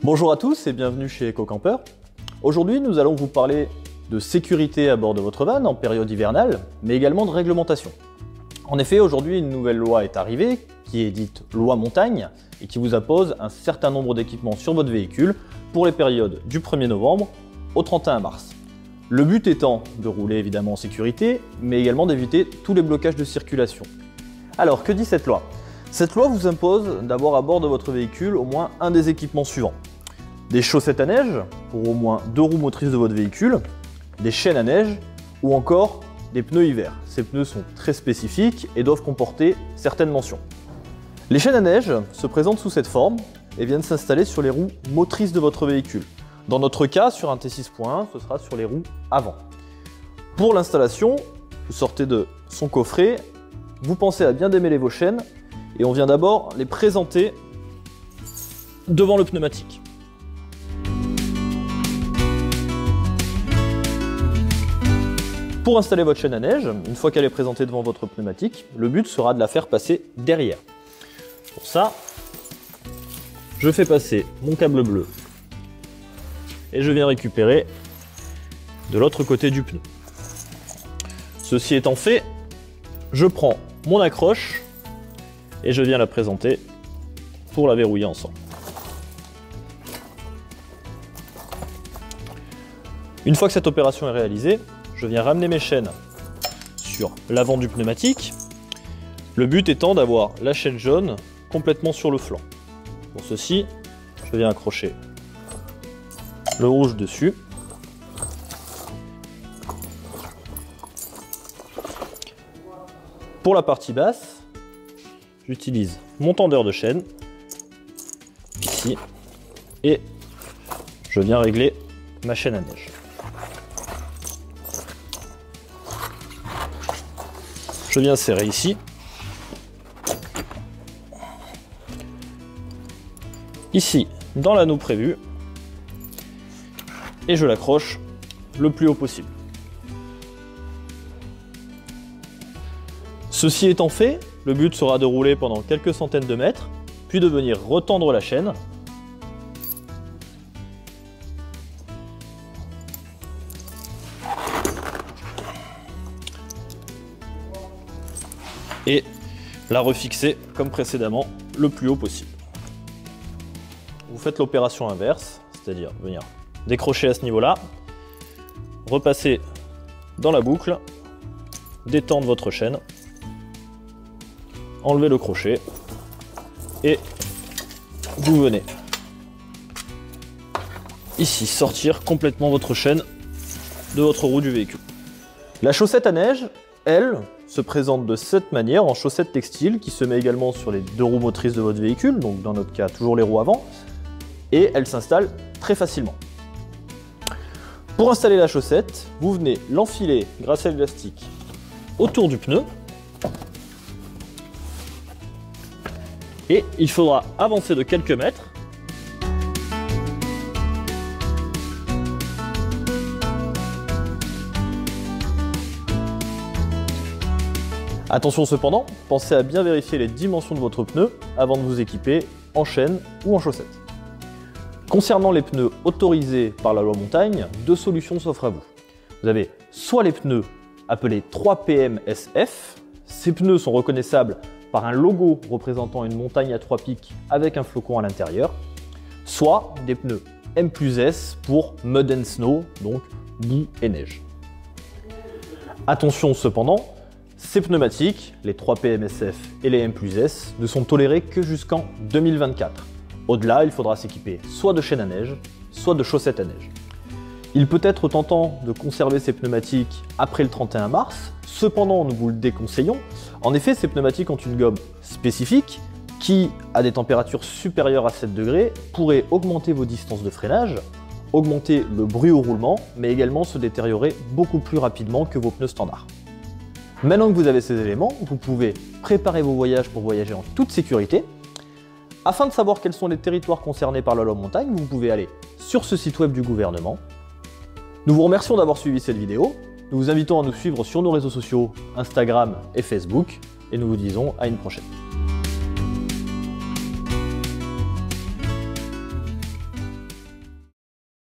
Bonjour à tous et bienvenue chez EcoCamper. Aujourd'hui, nous allons vous parler de sécurité à bord de votre van en période hivernale, mais également de réglementation. En effet, aujourd'hui, une nouvelle loi est arrivée, qui est dite loi montagne, et qui vous impose un certain nombre d'équipements sur votre véhicule pour les périodes du 1er novembre au 31 mars. Le but étant de rouler évidemment en sécurité, mais également d'éviter tous les blocages de circulation. Alors, que dit cette loi ? Cette loi vous impose d'avoir à bord de votre véhicule au moins un des équipements suivants. Des chaussettes à neige, pour au moins 2 roues motrices de votre véhicule, des chaînes à neige, ou encore des pneus hiver. Ces pneus sont très spécifiques et doivent comporter certaines mentions. Les chaînes à neige se présentent sous cette forme et viennent s'installer sur les roues motrices de votre véhicule. Dans notre cas, sur un T6.1, ce sera sur les roues avant. Pour l'installation, vous sortez de son coffret, vous pensez à bien démêler vos chaînes et on vient d'abord les présenter devant le pneumatique. Pour installer votre chaîne à neige, une fois qu'elle est présentée devant votre pneumatique, le but sera de la faire passer derrière. Pour ça, je fais passer mon câble bleu et je viens récupérer de l'autre côté du pneu. Ceci étant fait, je prends mon accroche et je viens la présenter pour la verrouiller ensemble. Une fois que cette opération est réalisée, je viens ramener mes chaînes sur l'avant du pneumatique, le but étant d'avoir la chaîne jaune complètement sur le flanc. Pour ceci, je viens accrocher le rouge dessus. Pour la partie basse, j'utilise mon tendeur de chaîne, ici, et je viens régler ma chaîne à neige. Je viens serrer ici. Ici, dans l'anneau prévu. Et je l'accroche le plus haut possible. Ceci étant fait, le but sera de rouler pendant quelques centaines de mètres, puis de venir retendre la chaîne. Et la refixer comme précédemment le plus haut possible. Vous faites l'opération inverse, c'est-à-dire venir décrocher à ce niveau-là, repasser dans la boucle, détendre votre chaîne, enlever le crochet et vous venez ici sortir complètement votre chaîne de votre roue du véhicule. La chaussette à neige, elle, se présente de cette manière en chaussette textile qui se met également sur les 2 roues motrices de votre véhicule, donc dans notre cas toujours les roues avant, et elle s'installe très facilement. Pour installer la chaussette, vous venez l'enfiler grâce à l'élastique autour du pneu et il faudra avancer de quelques mètres . Attention cependant, pensez à bien vérifier les dimensions de votre pneu avant de vous équiper en chaîne ou en chaussettes. Concernant les pneus autorisés par la loi montagne, 2 solutions s'offrent à vous. Vous avez soit les pneus appelés 3PM SF, ces pneus sont reconnaissables par un logo représentant une montagne à 3 pics avec un flocon à l'intérieur, soit des pneus M+S pour Mud and Snow, donc boue et neige. Attention cependant, ces pneumatiques, les 3PMSF et les M+S, ne sont tolérés que jusqu'en 2024. Au-delà, il faudra s'équiper soit de chaînes à neige, soit de chaussettes à neige. Il peut être tentant de conserver ces pneumatiques après le 31 mars, cependant nous vous le déconseillons. En effet, ces pneumatiques ont une gomme spécifique qui, à des températures supérieures à 7 degrés, pourrait augmenter vos distances de freinage, augmenter le bruit au roulement, mais également se détériorer beaucoup plus rapidement que vos pneus standards. Maintenant que vous avez ces éléments, vous pouvez préparer vos voyages pour voyager en toute sécurité. Afin de savoir quels sont les territoires concernés par la loi montagne, vous pouvez aller sur ce site web du gouvernement. Nous vous remercions d'avoir suivi cette vidéo. Nous vous invitons à nous suivre sur nos réseaux sociaux Instagram et Facebook. Et nous vous disons à une prochaine.